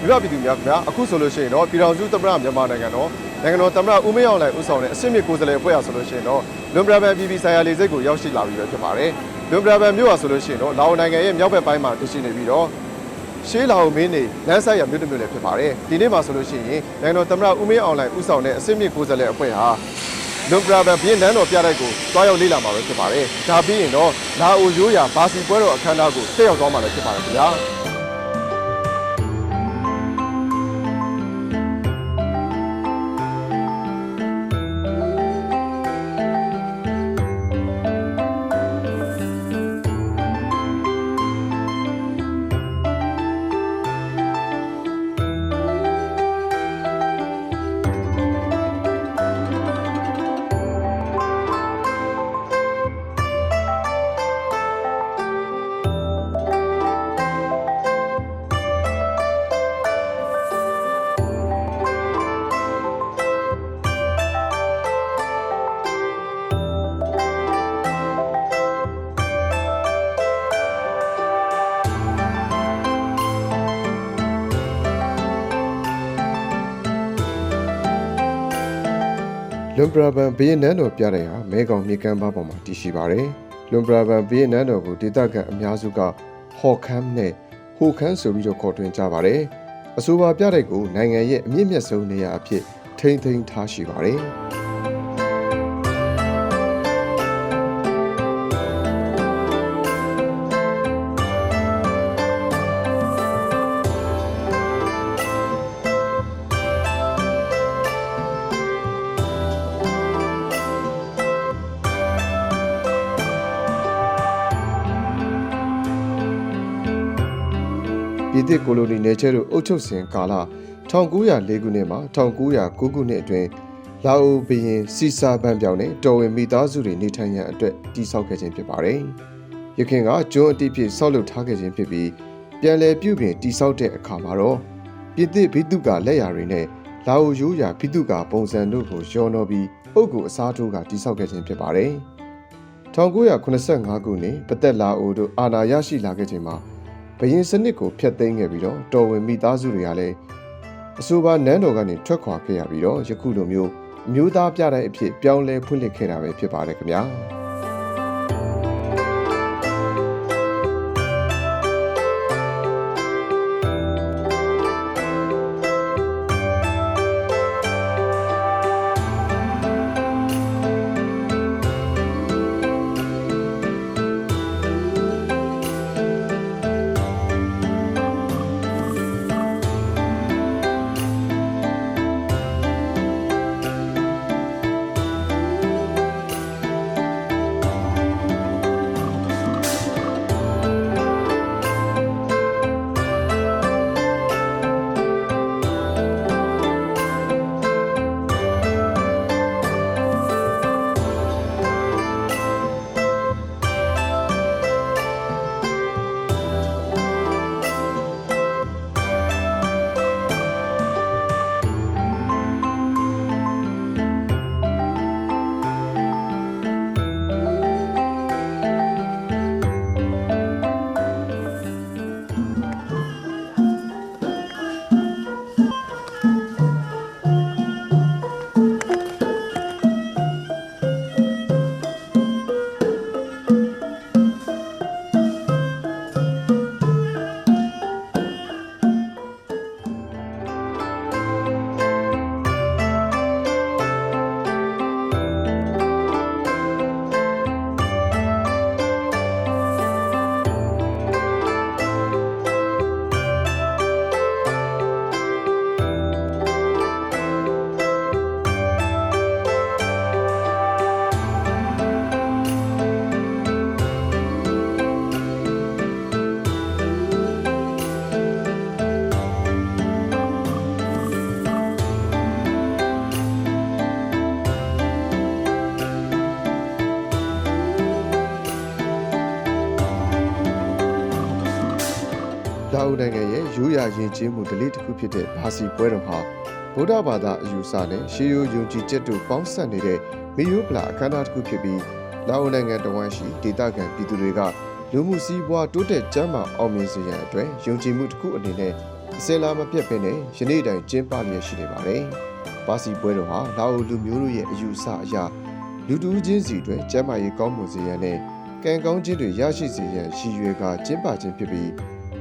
ပြပြည်သူများခင်ဗျာအခုဆိုလို့ရှိရင်တော့ပြည်ထောင်စုသမ္မတမြန်မာနိုင်ငံတော်သမ္မတဦးမင်းအောင်လှိုင်ဦးဆောင်တဲ့အစစ်မြစ်ကိုယ်စားလှယ်အဖွဲ့အားဆိုလို့ရှိရင်တော့လွန်ပရာဘန်ပြည်ဆိုင်ရာလေဆိပ်ကိုရောက်ရှိလာပြီးဖြစ်ပါတယ်လွန်ပရာဘန်မြို့အားဆိုလို့ရှိရင်တော့လာအိုနိုင်ငံရဲ့မြောက်ဘက်ပိုင်းမှာတည်ရှိနေပြီးတော့ရှေးလာအိုမင်းနေလမ်းဆိုင်ရာမြို့တစ်မြို့လည်းဖြစ်ပါတယ်ဒီနေ့မှာဆိုလို့ရှိရင်နိုင်ငံတော်သမ္မတဦးမင်းအောင်လှိုင်ဦးဆောင်တဲ့အစစ်မြစ်ကိုယ်စားလှယ်အဖွဲ့ဟာလွန်ပရာဘန်ပြည်နန်းတော်ပြတိုက်ကိုတွားရောက်လေ့လာမှာပဲဖြစ်ပါတယ်ဒါပြီးရင်တော့လာအိုရိုးရာဘာစီပွဲတော်အခမ်းအနားကိုတက်ရောက်သွားမှာလည်းဖြစ်ပါတယ်ခင်ဗျာလွန်ပရာဘန်ဘီယန်နန်တော်ပြတဲ့ဟာမဲကောင်မြေကမ်းပါပေါ်မှာတည်ရှိပါတယ်။လွန်ပရာဘန်ဘီယန်နန်တော်ကိုဒေသခံအများစုကဟော်ခမ်းနဲ့ဟိုခမ်းဆိုပြီးတော့ခေါ်တွင်ကြပါတယ်။အဆိုပါပြတဲ့ကိုနိုင်ငံရဲ့အမြင့်မြတ်ဆုံးနေရာအဖြစ်ထိန်းသိမ်းထားရှိပါတယ်။ပြည်သစ်ကိုလိုနီနယ်ချဲတို့အုပ်ချုပ်စဉ်ကာလ1904ခုနှစ်မှ1909ခုနှစ်အတွင်းလာအိုဘီရင်စီစာဘန်ပြောင်နဲ့တော်ဝင်မိသားစုတွေနေထိုင်ရန်အတွက်တည်ဆောက်ခဲ့ခြင်းဖြစ်ပါတယ်။ယခင်ကကျွန်းအတိအဖြစ်ဆောက်လုပ်ထားခဲ့ခြင်းဖြစ်ပြီးပြန်လည်ပြုပြင်တည်ဆောက်တဲ့အခါမှာတော့ပြည်သစ်ဘိတုကလက်ရာတွေနဲ့လာအိုရိုးရာဘိတုကပုံစံတို့ကိုရောနှောပြီးပုပ်ကိုအစားထိုးကတည်ဆောက်ခဲ့ခြင်းဖြစ်ပါတယ်။1985ခုနှစ်ပသက်လာအိုတို့အာဏာရရှိလာခဲ့ခြင်းမှာဘရင်စနစ်ကိုဖျက်သိမ်းခဲ့ပြီးတော့တော်ဝင်မိသားစုတွေကလည်းအဆိုပါနန်းတော်ကနေထွက်ခွာခဲ့ရပြီးတော့ယခုလိုမျိုးအမျိုးသားပြတိုင်းအဖြစ်ပြောင်းလဲဖွင့်လှစ်ခဲ့တာပဲဖြစ်ပါတယ်ခင်ဗျာလာအိုနိုင်ငံရဲ့ရိုးရာယဉ်ကျေးမှုဓလေ့တစ်ခုဖြစ်တဲ့ဘာစီပွဲတော်ဟာဗုဒ္ဓဘာသာအယူအဆနဲ့ရှေးရိုးယုံကြည်ချက်တို့ပေါင်းစပ်နေတဲ့မီယိုပလာအခမ်းအနားတစ်ခုဖြစ်ပြီးလာအိုနိုင်ငံတဝန်းရှိဒေသခံပြည်သူတွေကလူမှုစီးပွားတိုးတက်ကျန်းမာအောင်မြင်စေရန်အတွက်ယုံကြည်မှုတစ်ခုအနေနဲ့ အစင်လာမပြတ်ဘဲနဲ့ယနေ့တိုင်ကျင်းပလျက်ရှိနေပါတယ်။ပါစီပွဲတော်ဟာလာအိုလူမျိုးတို့ရဲ့အယူအဆအရလူတူးချင်းစီတွေကျမ်းမာရေးကောင်းမွန်စေရန်နဲ့ကံကောင်းခြင်းတွေရရှိစေရန်ရည်ရွယ်ကကျင်းပခြင်းဖြစ်ပြီး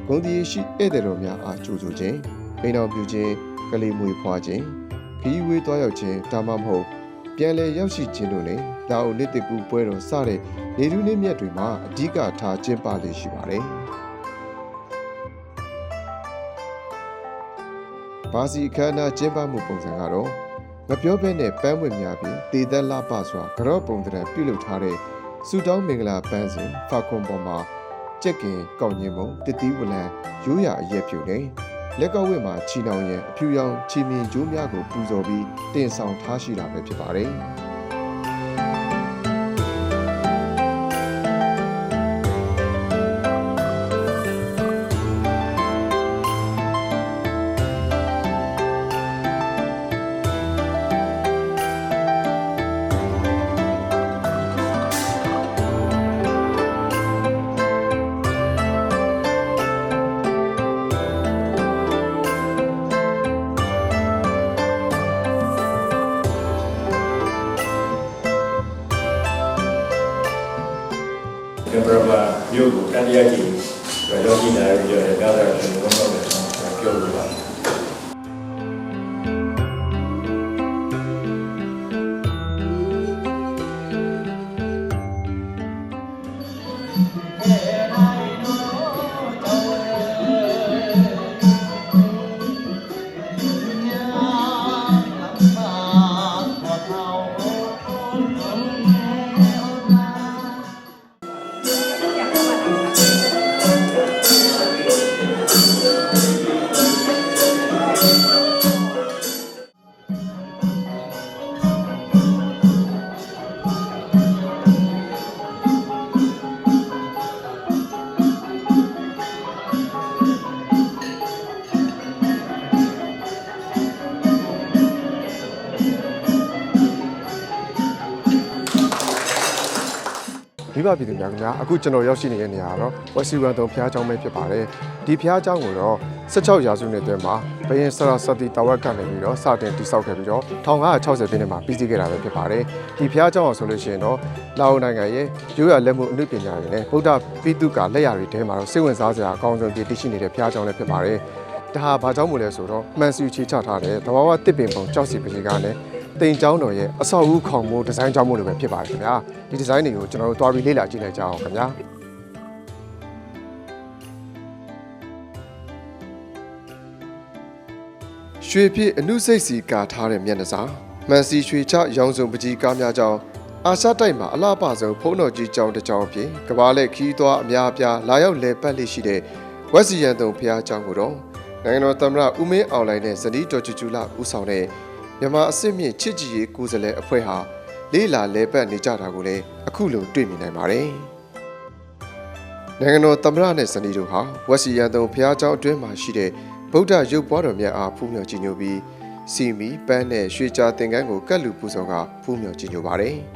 ဂုဏ်တရားရှိဧည့်သည်တော်များအားကြိုဆိုခြင်းအိမ်တော်ပြုခြင်းကလေးမွေးဖွားခြင်းခရီးဝေးသွားရောက်ခြင်းဒါမှမဟုတ်ပြန်လည်ရောက်ရှိခြင်းတို့နဲ့လာအိုနှစ်တကူပွဲတော်စတဲ့နေထူးနေ့မြတ်တွေမှာအဓိကထားကျင်းပလေရှိပါတယ်။ဘာစီအခမ်းအနားကျင်းပမှုပုံစံကတော့မပြောဘဲနဲ့ပန်းဝင်များပြီးတည်သက်လှပစွာကြော့ပုံတံပြုလုပ်ထားတဲ့စူတောင်းမင်္ဂလာပန်းစဉ်ဖာခွန်ပေါ်မှာကြက်ကင်ကောက်ညင်မုံတတိဝလံရိုးရာအရက်ဖြူနဲ့လက်ကောက်ဝတ်မှာချီနှောင်ရန်အဖြူရောင်ချီမြင်ကျိုးများကိုပူဇော်ပြီးတင်ဆောင်ထားရှိတာပဲဖြစ်ပါတယ်။ကံပရမမြို့ကိုတန်တရားကြီးဘယ်လိုကြည့်နေလဲပြောတယ်ကားတယ်ကျွန်တော်တို့ပြောလို့ပါမိဘပြည်သူများခင်ဗျာအခုကျွန်တော်ရောက်ရှိနေတဲ့နေရာကတော့ဝက်စီရန်တုံဖျားကျောင်းပဲဖြစ်ပါတယ်ဒီဖျားကျောင်းကိုတော့16ရာစုနှစ်အတွင်းမှာဘရင်ဆရာစတီတာဝက်ကနေပြီးတော့စတင်တည်ဆောက်ခဲ့ပြီးတော့1560ပြည့်နှစ်မှာပြီးစီးခဲ့တာပဲဖြစ်ပါတယ်ဒီဖျားကျောင်းအောင်ဆိုလို့ရှိရင်တော့လာအိုနိုင်ငံရဲ့ရိုးရာလက်မှုအမှုပညာတွေနဲ့ဗုဒ္ဓပိသုကာလက်ရာတွေထဲမှာတော့စိတ်ဝင်စားစရာအကောင်းဆုံးတည်ရှိနေတဲ့ဖျားကျောင်းလည်းဖြစ်ပါတယ်ဒါဟာဘာကြောင့်မို့လဲဆိုတော့မှန်စီချေချထားတဲ့သဘာဝတစ်ပင်ပုံကြောက်စီပကြီးကလည်းတင်ကျောင်းတော်ရဲ့အဆောက်အဦခေါင်မိုးဒီဇိုင်းကျောင်းမို့လိုပဲဖြစ်ပါတယ်ခင်ဗျာဒီဒီဇိုင်းတွေကိုကျွန်တော်တို့တွားပြီးလေ့လာကြည့်လိုက်ကြအောင်ခင်ဗျာရွှေပြည့်အနုစိတ်စီကာထားတဲ့မျက်နှာစာမှန်စီရွှေချရောင်စုံပကြီးကားများကြောင်းအာရှတိုက်မှာအလှပဆုံးဖုံးတော်ကြီးကျောင်းတစ်ကျောင်းဖြစ်ကဘာလက်ခီးသွားအများအပြားလာရောက်လည်ပတ်လေးရှိတဲ့ဝက်စီရန်တုံဖျားကျောင်းကိုတော့နိုင်ငံတော်သမ္မတဦးမင်းအောင်လှိုင်နဲ့ဇနီးတော်ကျူလာဦးဆောင်တဲ့မြန်မာအစစ်မြင့်ချစ်ကြည်ရေးကိုယ်စားလှယ်အဖွဲ့ဟာလေးလာလဲပတ်နေကြတာကိုလည်းအခုလိုတွေ့မြင်နိုင်ပါတယ်။နိုင်ငံတော်သမ္မတနဲ့ဇနီးတို့ဟာဝက်စီရန်တုံဘုရားကျောင်းအတွင်းမှာရှိတဲ့ဗုဒ္ဓရုပ်ပွားတော်မြတ်အားဖူးမြော်ကြည်ညိုပြီးစီမီပန်းနဲ့ရွှေကြာသင်္ကန်းကိုကတ်လူပူဇော်ကဖူးမြော်ကြည်ညိုပါတယ်။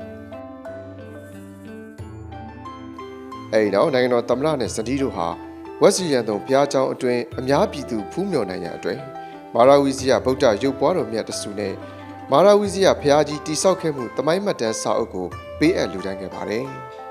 အဲဒီနောက်နိုင်ငံတော်သမ္မတနဲ့ဇနီးတို့ဟာဝက်စီရန်တုံဘုရားကျောင်းအတွင်းအများပြည်သူဖူးမြော်နိုင်ရန်အတွက်မာရာဝီဇီယဗုဒ္ဓရုပ်ပွားတော်မြတ်တဆူနဲ့မာရာဝီဇီယဘုရားကြီးတိဆောက်ခဲ့မှုတမိုင်းမှတ်တမ်းစာအုပ်ကိုပေးအပ်လူတန်းခဲ့ပါတယ်။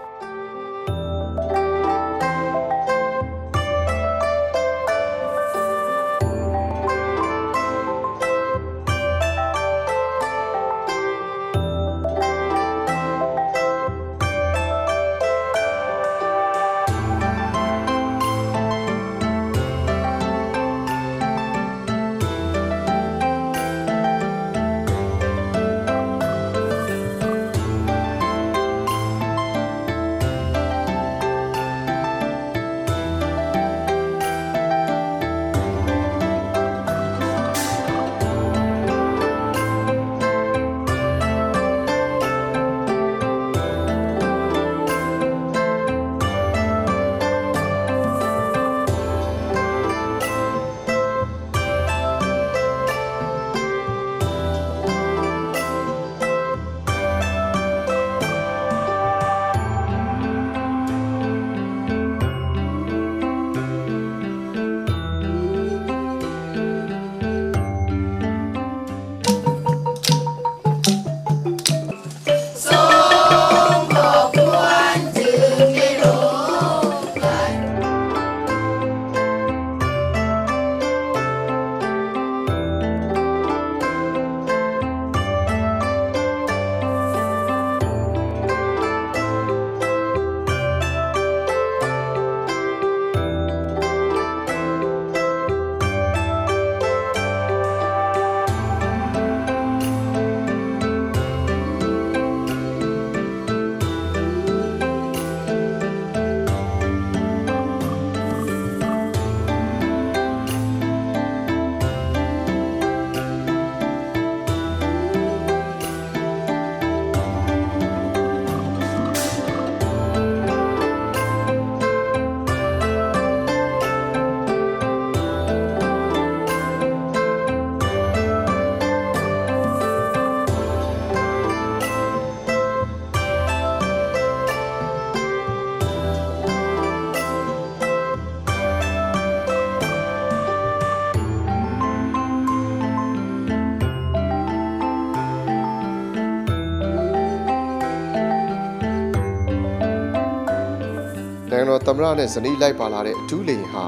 တော်သမ္မတနဲ့ဇနီးလိုက်ပါလာတဲ့အထူးလေယာဉ်ဟာ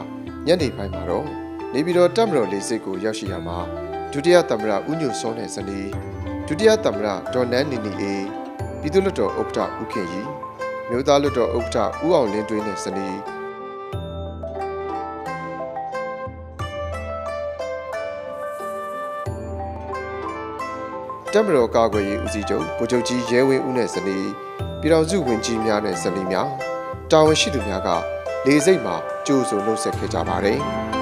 ညနေပိုင်းမှာတော့နေပြည်တော်တပ်မတော်လေဆိပ်ကိုရောက်ရှိရမှာဒုတိယသမ္မတဦးညိုစောနဲ့ဇနီးဒုတိယသမ္မတဒေါ်နန်းနီနီအေးပြည်သူ့လွှတ်တော်ဥက္ကဋ္ဌဦးခင်ရီမြို့သားလွှတ်တော်ဥက္ကဋ္ဌဦးအောင်လင်းတွင်းနဲ့ဇနီးတပ်မတော်ကာကွယ်ရေးဦးစီးချုပ်ဗိုလ်ချုပ်ကြီးရဲဝင်းဦးနဲ့ဇနီးပြည်ထောင်စုဝန်ကြီးများနဲ့ဇနီးများတာဝန်ရှိသူများကလေဆိပ်မှာကြိုးဆိုနှုတ်ဆက်ခဲ့ကြပါတယ်။